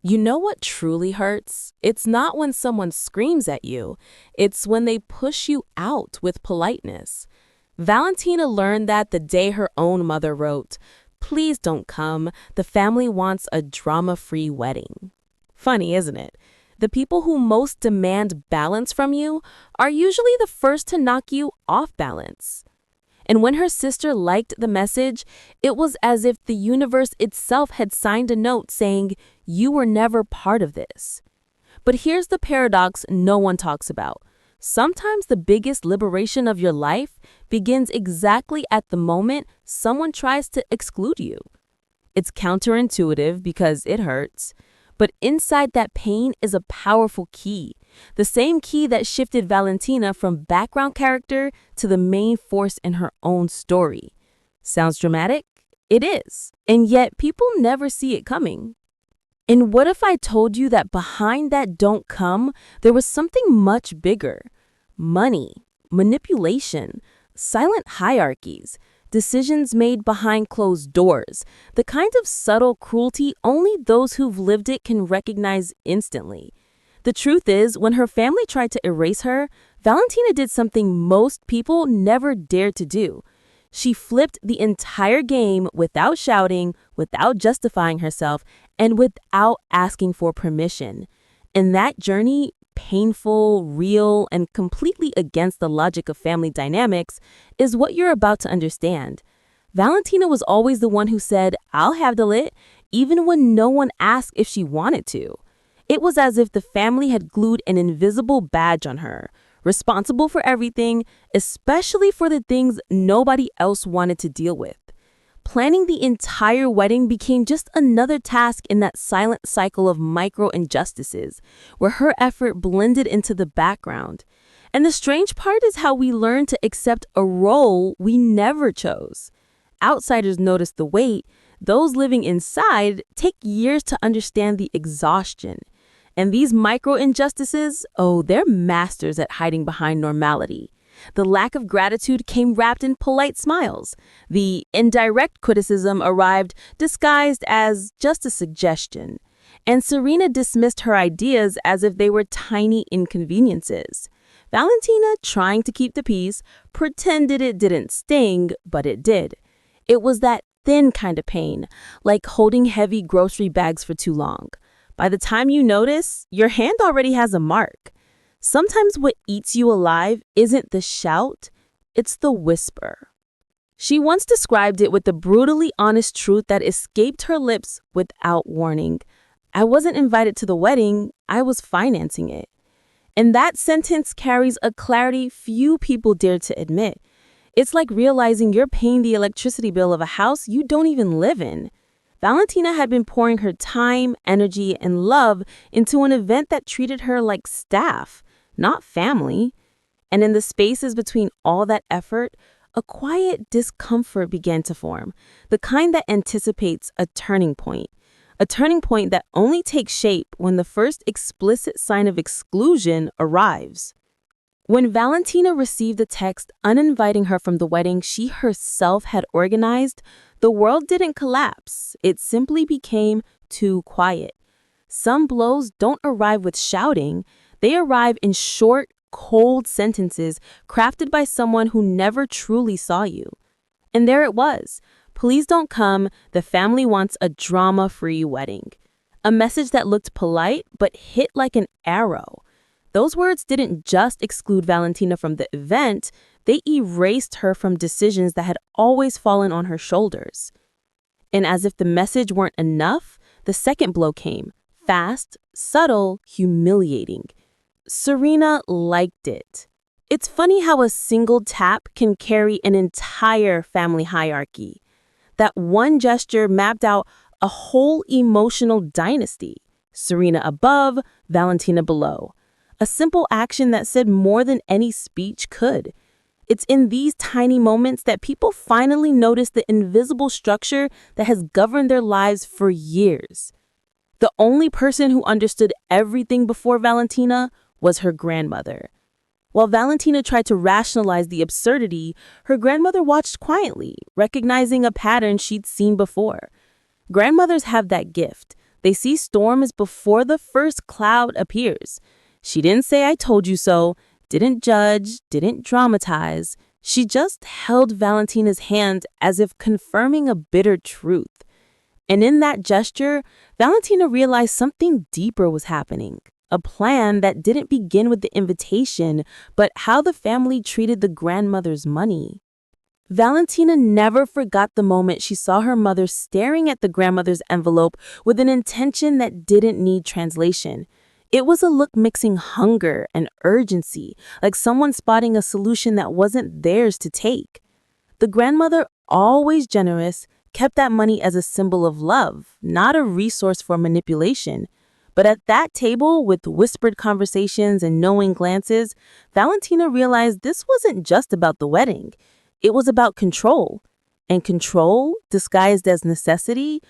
You know what truly hurts? It's not when someone screams at you, it's when they push you out with politeness. Valentina learned that the day her own mother wrote, "Please don't come, the family wants a drama-free wedding." Funny, isn't it? The people who most demand balance from you are usually the first to knock you off balance. And when her sister liked the message, it was as if the universe itself had signed a note saying, "You were never part of this." But here's the paradox no one talks about. Sometimes the biggest liberation of your life begins exactly at the moment someone tries to exclude you. It's counterintuitive because it hurts, but inside that pain is a powerful key. The same key that shifted Valentina from background character to the main force in her own story. Sounds dramatic? It is. And yet people never see it coming. And what if I told you that behind that "don't come," there was something much bigger? Money, manipulation, silent hierarchies, decisions made behind closed doors, the kind of subtle cruelty only those who've lived it can recognize instantly. The truth is, when her family tried to erase her, Valentina did something most people never dared to do. She flipped the entire game without shouting, without justifying herself, and without asking for permission. And that journey, painful, real, and completely against the logic of family dynamics, is what you're about to understand. Valentina was always the one who said, "I'll handle it," even when no one asked if she wanted to. It was as if the family had glued an invisible badge on her, responsible for everything, especially for the things nobody else wanted to deal with. Planning the entire wedding became just another task in that silent cycle of micro injustices, where her effort blended into the background. And the strange part is how we learn to accept a role we never chose. Outsiders notice the weight. Those living inside take years to understand the exhaustion. And these micro injustices, oh, they're masters at hiding behind normality. The lack of gratitude came wrapped in polite smiles. The indirect criticism arrived disguised as just a suggestion. And Serena dismissed her ideas as if they were tiny inconveniences. Valentina, trying to keep the peace, pretended it didn't sting, but it did. It was that thin kind of pain, like holding heavy grocery bags for too long. By the time you notice, your hand already has a mark. Sometimes what eats you alive isn't the shout, it's the whisper. She once described it with the brutally honest truth that escaped her lips without warning. "I wasn't invited to the wedding, I was financing it." And that sentence carries a clarity few people dare to admit. It's like realizing you're paying the electricity bill of a house you don't even live in. Valentina had been pouring her time, energy, and love into an event that treated her like staff, not family. And in the spaces between all that effort, a quiet discomfort began to form, the kind that anticipates a turning point that only takes shape when the first explicit sign of exclusion arrives. When Valentina received the text uninviting her from the wedding she herself had organized, the world didn't collapse. It simply became too quiet. Some blows don't arrive with shouting. They arrive in short, cold sentences crafted by someone who never truly saw you. And there it was. "Please don't come. The family wants a drama-free wedding." A message that looked polite but hit like an arrow. Those words didn't just exclude Valentina from the event, they erased her from decisions that had always fallen on her shoulders. And as if the message weren't enough, the second blow came, fast, subtle, humiliating. Serena liked it. It's funny how a single tap can carry an entire family hierarchy. That one gesture mapped out a whole emotional dynasty. Serena above, Valentina below. A simple action that said more than any speech could. It's in these tiny moments that people finally notice the invisible structure that has governed their lives for years. The only person who understood everything before Valentina was her grandmother. While Valentina tried to rationalize the absurdity, her grandmother watched quietly, recognizing a pattern she'd seen before. Grandmothers have that gift, They see storms before the first cloud appears. She didn't say, "I told you so," didn't judge, didn't dramatize. She just held Valentina's hand as if confirming a bitter truth. And in that gesture, Valentina realized something deeper was happening. A plan that didn't begin with the invitation, but how the family treated the grandmother's money. Valentina never forgot the moment she saw her mother staring at the grandmother's envelope with an intention that didn't need translation. It was a look mixing hunger and urgency, like someone spotting a solution that wasn't theirs to take. The grandmother, always generous, kept that money as a symbol of love, not a resource for manipulation. But at that table, with whispered conversations and knowing glances, Valentina realized this wasn't just about the wedding. It was about control. And control, disguised as necessity,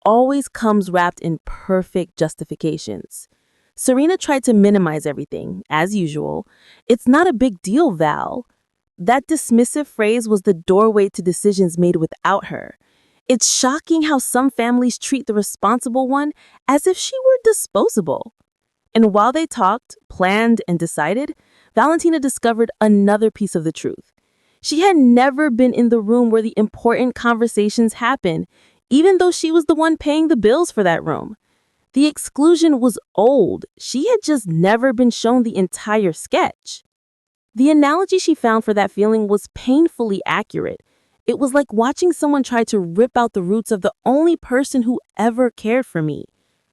always comes wrapped in perfect justifications. Serena tried to minimize everything, as usual. "It's not a big deal, Val." That dismissive phrase was the doorway to decisions made without her. It's shocking how some families treat the responsible one as if she were disposable. And while they talked, planned, and decided, Valentina discovered another piece of the truth. She had never been in the room where the important conversations happened, even though she was the one paying the bills for that room. The exclusion was old. She had just never been shown the entire sketch. The analogy she found for that feeling was painfully accurate. It was like watching someone try to rip out the roots of the only person who ever cared for me.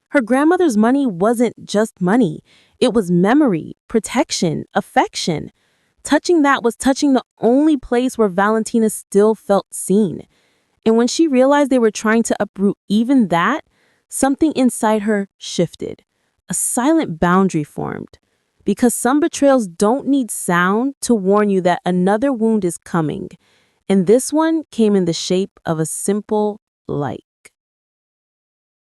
Her grandmother's money wasn't just money. It was memory, protection, affection. Touching that was touching the only place where Valentina still felt seen. And when she realized they were trying to uproot even that, something inside her shifted. A silent boundary formed. Because some betrayals don't need sound to warn you that another wound is coming. And this one came in the shape of a simple like.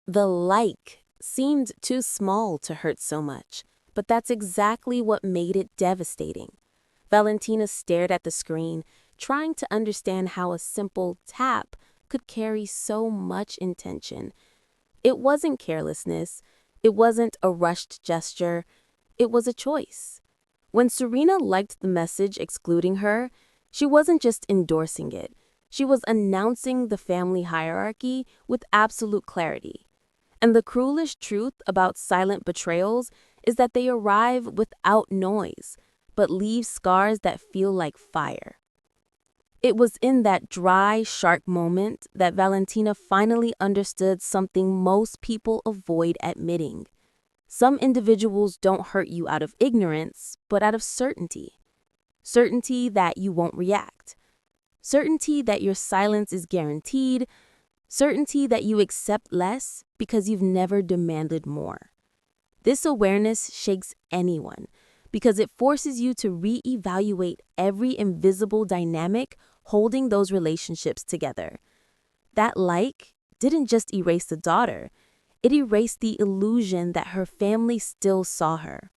The like seemed too small to hurt so much, but that's exactly what made it devastating. Valentina stared at the screen, trying to understand how a simple tap could carry so much intention. It wasn't carelessness. It wasn't a rushed gesture. It was a choice. When Serena liked the message excluding her, she wasn't just endorsing it. She was announcing the family hierarchy with absolute clarity. And the cruelest truth about silent betrayals is that they arrive without noise, but leave scars that feel like fire. It was in that dry, sharp moment that Valentina finally understood something most people avoid admitting. Some individuals don't hurt you out of ignorance, but out of certainty. Certainty that you won't react. Certainty that your silence is guaranteed. Certainty that you accept less because you've never demanded more. This awareness shakes anyone because it forces you to reevaluate every invisible dynamic holding those relationships together. That like didn't just erase the daughter. It erased the illusion that her family still saw her.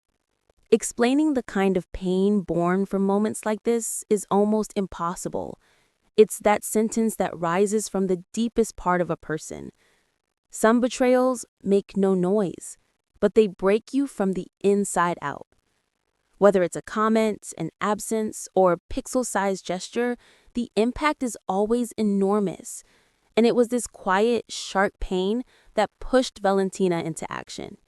Explaining the kind of pain born from moments like this is almost impossible. It's that sentence that rises from the deepest part of a person. Some betrayals make no noise, but they break you from the inside out. Whether it's a comment, an absence, or a pixel-sized gesture, the impact is always enormous. And it was this quiet, sharp pain that pushed Valentina into action.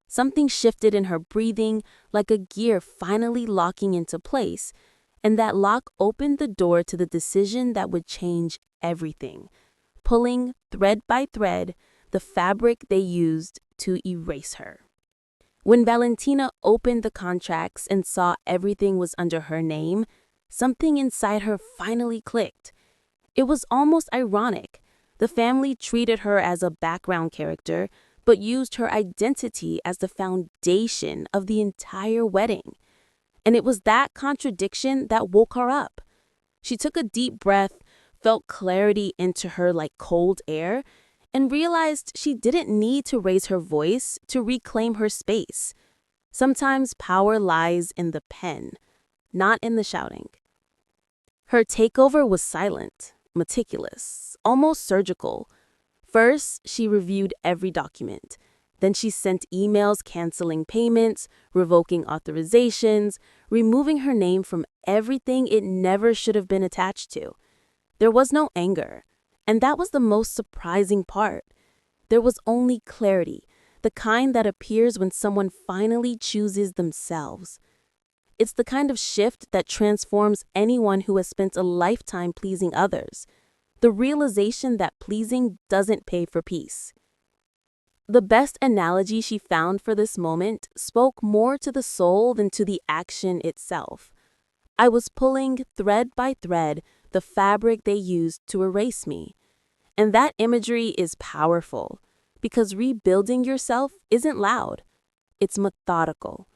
Something shifted in her breathing, like a gear finally locking into place, and that lock opened the door to the decision that would change everything, pulling, thread by thread, the fabric they used to erase her. When Valentina opened the contracts and saw everything was under her name, something inside her finally clicked. It was almost ironic. The family treated her as a background character, but used her identity as the foundation of the entire wedding. And it was that contradiction that woke her up. She took a deep breath, felt clarity into her like cold air, and realized she didn't need to raise her voice to reclaim her space. Sometimes power lies in the pen, not in the shouting. Her takeover was silent, meticulous, almost surgical. First, she reviewed every document. Then she sent emails canceling payments, revoking authorizations, removing her name from everything it never should have been attached to. There was no anger, and that was the most surprising part. There was only clarity, the kind that appears when someone finally chooses themselves. It's the kind of shift that transforms anyone who has spent a lifetime pleasing others. The realization that pleasing doesn't pay for peace. The best analogy she found for this moment spoke more to the soul than to the action itself. I was pulling, thread by thread, the fabric they used to erase me. And that imagery is powerful, because rebuilding yourself isn't loud. It's methodical.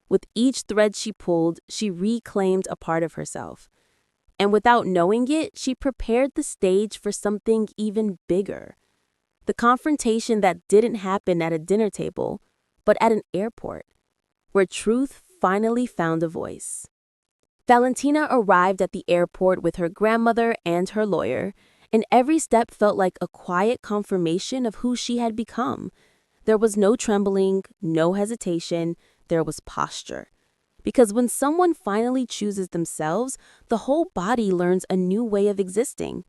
With each thread she pulled, she reclaimed a part of herself. And without knowing it, she prepared the stage for something even bigger. The confrontation that didn't happen at a dinner table, but at an airport, where truth finally found a voice. Valentina arrived at the airport with her grandmother and her lawyer, and every step felt like a quiet confirmation of who she had become. There was no trembling, no hesitation, there was posture. Because when someone finally chooses themselves, the whole body learns a new way of existing.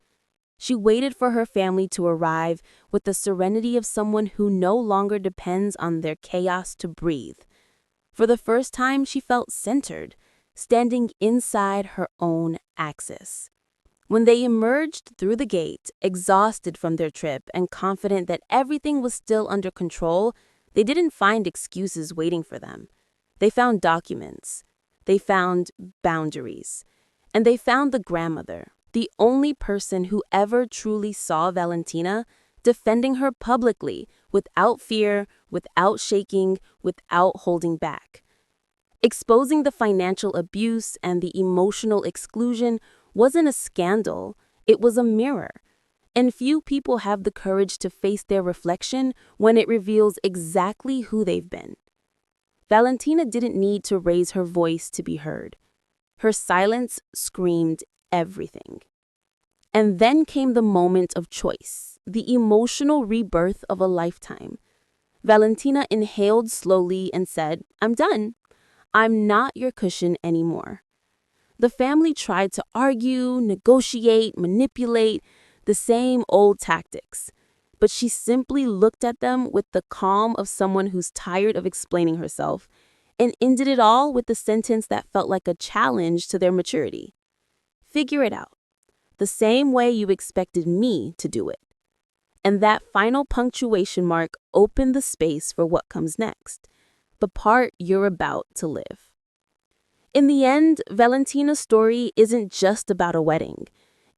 She waited for her family to arrive with the serenity of someone who no longer depends on their chaos to breathe. For the first time, she felt centered, standing inside her own axis. When they emerged through the gate, exhausted from their trip and confident that everything was still under control, they didn't find excuses waiting for them. They found documents. They found boundaries. And they found the grandmother, the only person who ever truly saw Valentina, defending her publicly, without fear, without shaking, without holding back. Exposing the financial abuse and the emotional exclusion wasn't a scandal, it was a mirror. And few people have the courage to face their reflection when it reveals exactly who they've been. Valentina didn't need to raise her voice to be heard. Her silence screamed everything. And then came the moment of choice, the emotional rebirth of a lifetime. Valentina inhaled slowly and said, "I'm done. I'm not your cushion anymore." The family tried to argue, negotiate, manipulate, the same old tactics. But she simply looked at them with the calm of someone who's tired of explaining herself, and ended it all with a sentence that felt like a challenge to their maturity. "Figure it out, the same way you expected me to do it." And that final punctuation mark opened the space for what comes next, the part you're about to live. In the end, Valentina's story isn't just about a wedding.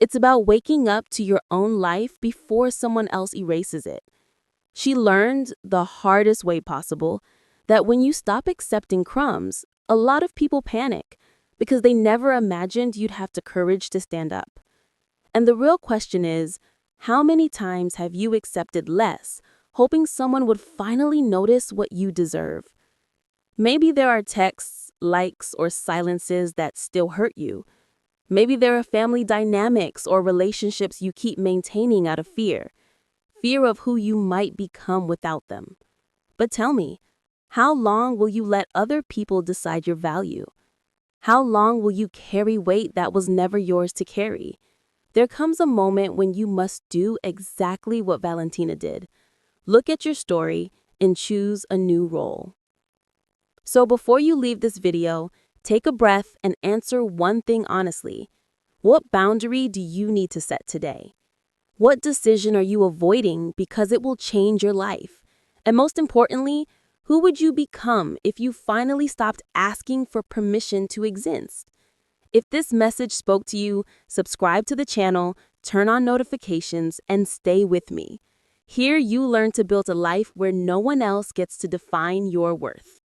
It's about waking up to your own life before someone else erases it. She learned, the hardest way possible, that when you stop accepting crumbs, a lot of people panic because they never imagined you'd have the courage to stand up. And the real question is, how many times have you accepted less, hoping someone would finally notice what you deserve? Maybe there are texts, likes, or silences that still hurt you. Maybe there are family dynamics or relationships you keep maintaining out of fear of who you might become without them. But tell me, how long will you let other people decide your value? How long will you carry weight that was never yours to carry? There comes a moment when you must do exactly what Valentina did. Look at your story and choose a new role. So before you leave this video, take a breath and answer one thing honestly. What boundary do you need to set today? What decision are you avoiding because it will change your life? And most importantly, who would you become if you finally stopped asking for permission to exist? If this message spoke to you, subscribe to the channel, turn on notifications, and stay with me. Here you learn to build a life where no one else gets to define your worth.